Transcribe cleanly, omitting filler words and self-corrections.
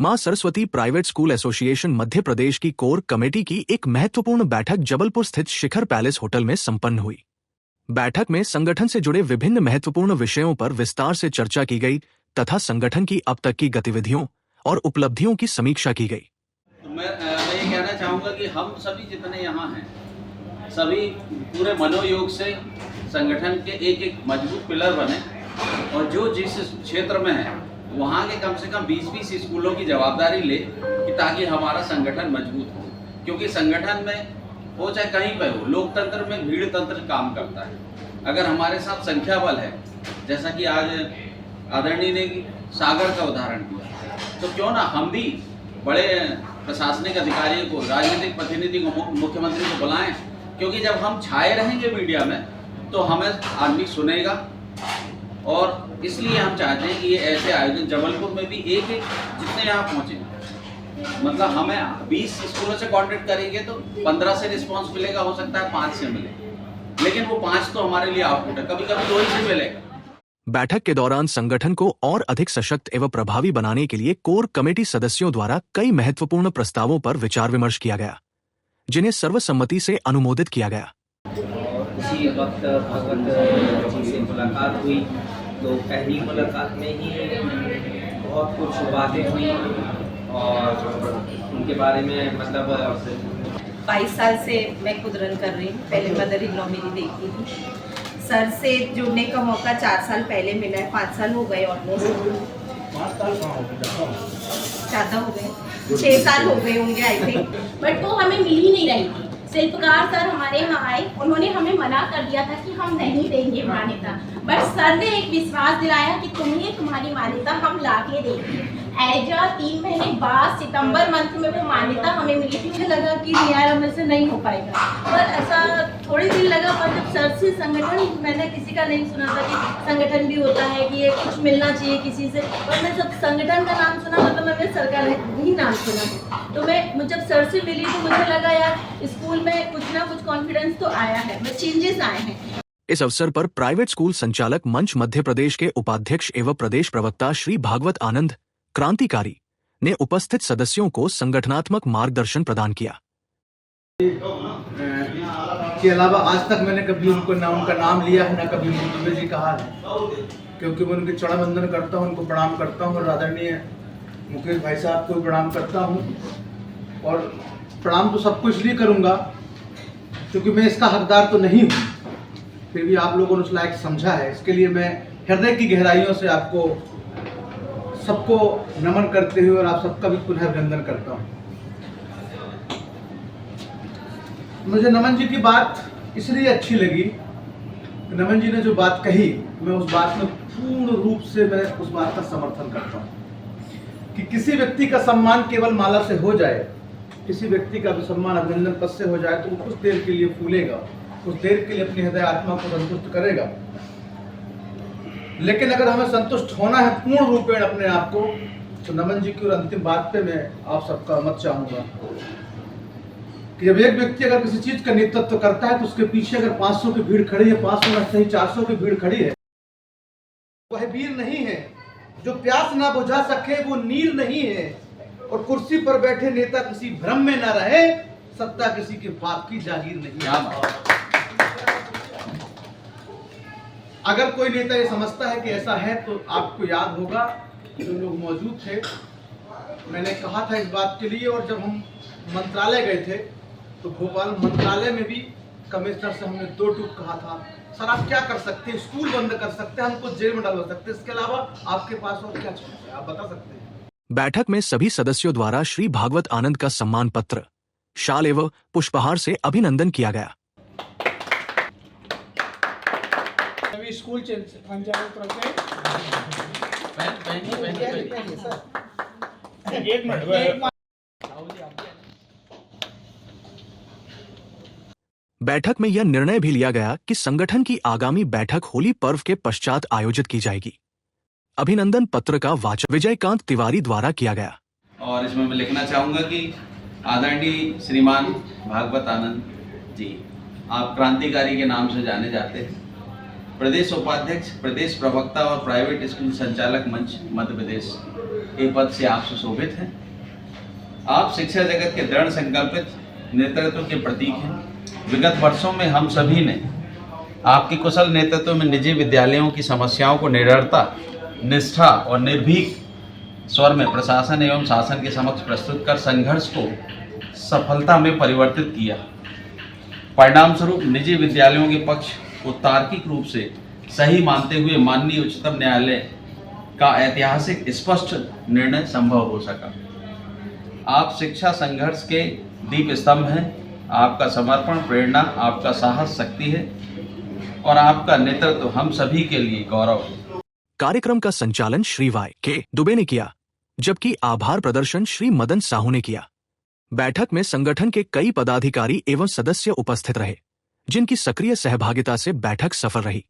मां Saraswati private school association Madhya Pradesh की core committee की एक महत्वपूर्ण बैठक जबलपुर स्थित शिखर पैलेस होटल में संपन्न हुई। बैठक में संगठन से जुड़े विभिन्न महत्वपूर्ण विषयों पर विस्तार से चर्चा की गई तथा संगठन की अब तक की गतिविधियों और उपलब्धियों की समीक्षा की गई। मैं ये कहना चाहूँगा कि हम सभी जितने यहाँ हैं सभी पूरे मनोयोग से संगठन के एक एक मजबूत पिलर बने और जो जिस क्षेत्र में है वहाँ के कम से कम 20-20 स्कूलों की जवाबदारी ले कि ताकि हमारा संगठन मजबूत हो, क्योंकि संगठन में हो चाहे कहीं पर हो, लोकतंत्र में भीड़ तंत्र काम करता है। अगर हमारे साथ संख्या बल है, जैसा कि आज आदरणीय ने सागर का उदाहरण दिया, तो क्यों ना हम भी बड़े प्रशासनिक अधिकारियों को, राजनीतिक प्रतिनिधि को, मुख्यमंत्री को बुलाएं, क्योंकि जब हम छाए रहेंगे मीडिया में तो हमें आदमी सुनेगा। और इसलिए हम चाहते हैं कि ये ऐसे आयोजन जबलपुर में भी एक एक जितने यहाँ पहुँचे, मतलब हमें 20 स्कूलों से कांटेक्ट करेंगे तो 15 से रिस्पांस मिलेगा, हो सकता है 5 से मिले, लेकिन वो 5 तो हमारे लिए आउटपुट है, कभी कभी 2 ही से मिलेगा। बैठक के दौरान संगठन को और अधिक सशक्त एवं प्रभावी बनाने के लिए कोर कमेटी सदस्यों द्वारा कई महत्वपूर्ण प्रस्तावों पर विचार विमर्श किया गया, जिन्हें सर्वसम्मति से अनुमोदित किया गया। उसी वक्त भागवत जी से मुलाकात हुई तो पहली मुलाकात में ही बहुत कुछ बातें हुई और उनके बारे में मतलब 22 साल से मैं खुद रन कर रही हूँ। पहले मदर इन लॉ मेरी देखी थी। सर से जुड़ने का मौका 4 साल पहले मिला है, 5 साल हो गए ऑलमोस्ट, 5 साल ज़्यादा हो गए, 6 साल हो गए होंगे आई थिंक। बट वो हमें मिल ही नहीं रही थी। शिल्पकार सर हमारे यहाँ आए, उन्होंने हमें मना कर दिया था कि हम नहीं देंगे मान्यता, बट सर ने एक विश्वास दिलाया कि तुम्हारी मान्यता हम ला के देंगे। ऐजा 3 महीने बाद सितंबर मंथ में वो मान्यता हमें मिली थी। मुझे लगा कि यार हमें से नहीं हो पाएगा, पर ऐसा थोड़े दिन लगा, पर जब सर से संगठन, मैंने किसी का नहीं सुना था कि संगठन भी होता है कि ये कुछ मिलना चाहिए किसी से, और मैं जब संगठन का नाम सुना मतलब मैंने सरकार ही नाम सुना, तो मैं जब सर से मिली तो मुझे लगा यार स्कूल में कुछ ना कुछ कॉन्फिडेंस तो आया है, चेंजेस आए हैं। इस अवसर पर प्राइवेट स्कूल संचालक मंच मध्य प्रदेश के उपाध्यक्ष एवं प्रदेश प्रवक्ता श्री भागवत आनंद क्रांतिकारी ने उपस्थित सदस्यों को संगठनात्मक मार्गदर्शन प्रदान किया। के अलावा आज तक मैंने कभी उनका नाम लिया है, ना कभी दुबे जी कहा है, क्योंकि मैं उनके चरण वंदन करता हूँ, उनको प्रणाम करता हूँ और आदरणीय मुकेश भाई साहब को प्रणाम करता हूँ। और प्रणाम तो सबको इसलिए करूँगा क्योंकि मैं इसका हकदार तो नहीं हूँ, फिर भी आप लोगों ने उस लायक समझा है, इसके लिए मैं हृदय की गहराइयों से आपको सबको नमन करते हुए और आप सबका भी पुनः अभिनंदन करता हूँ। मुझे नमन जी की बात इसलिए अच्छी लगी, नमन जी ने जो बात कही मैं उस बात में पूर्ण रूप से मैं उस बात का समर्थन करता हूँ कि किसी व्यक्ति का सम्मान केवल माला से हो जाए, किसी व्यक्ति का भी सम्मान अभिनंदन पद से हो जाए तो वो कुछ देर के लिए फूलेगा, कुछ देर के लिए अपनी हृदय आत्मा को संतुष्ट करेगा, लेकिन अगर हमें संतुष्ट होना है पूर्ण रूपेण अपने आप को, तो नमन जी की और अंतिम बात पे मैं आप सबका मत चाहूँगा कि जब एक व्यक्ति अगर किसी चीज़ का नेतृत्व करता है तो उसके पीछे अगर 500 की भीड़ खड़ी है, 500 में सही 400 की भीड़ खड़ी है, वह वीर नहीं है। जो प्यास ना बुझा सके वो नीर नहीं है, और कुर्सी पर बैठे नेता किसी भ्रम में ना रहे, सत्ता किसी के बाप की जागीर नहीं है। अगर कोई नेता ये समझता है कि ऐसा है तो आपको याद होगा जो लोग मौजूद थे, मैंने कहा था इस बात के लिए, और जब हम मंत्रालय गए थे तो भोपाल मंत्रालय में भी कमिश्नर से हमने 2 टूक कहा था, सर आप क्या कर सकते हैं, स्कूल बंद कर सकते हैं, हमको जेल में डाल सकते हैं, इसके अलावा आपके पास और क्या चाहिए आप बता सकते हैं। बैठक में सभी सदस्यों द्वारा श्री भागवत आनंद का सम्मान पत्र, शाल एवं पुष्पहार से अभिनंदन किया गया। स्कूल संचालक बैठक में यह निर्णय भी लिया गया कि संगठन की आगामी बैठक होली पर्व के पश्चात आयोजित की जाएगी। अभिनंदन पत्र का वाचन विजयकांत तिवारी द्वारा किया गया। और इसमें मैं लिखना चाहूँगा कि आदरणीय श्रीमान भागवत आनंद जी, आप क्रांतिकारी के नाम से जाने जाते हैं प्रदेश उपाध्यक्ष, प्रदेश प्रवक्ता और प्राइवेट स्कूल संचालक मंच मध्य प्रदेश के पद से आप सुशोभित हैं। आप शिक्षा जगत के दृढ़ संकल्पित नेतृत्व के प्रतीक हैं। विगत वर्षों में हम सभी ने आपके कुशल नेतृत्व में निजी विद्यालयों की समस्याओं को निडरता, निष्ठा और निर्भीक स्वर में प्रशासन एवं शासन के समक्ष प्रस्तुत कर संघर्ष को सफलता में परिवर्तित किया। परिणाम स्वरूप निजी विद्यालयों के पक्ष को तार्किक रूप से सही मानते हुए माननीय उच्चतम न्यायालय का ऐतिहासिक स्पष्ट निर्णय संभव हो सका। आप शिक्षा संघर्ष के दीप स्तंभ हैं। आपका समर्पण, प्रेरणा, आपका साहस शक्ति है और आपका नेतृत्व हम सभी के लिए गौरव है। कार्यक्रम का संचालन श्री Y.K. दुबे ने किया, जबकि आभार प्रदर्शन श्री मदन साहू ने किया। बैठक में संगठन के कई पदाधिकारी एवं सदस्य उपस्थित रहे, जिनकी सक्रिय सहभागिता से बैठक सफल रही।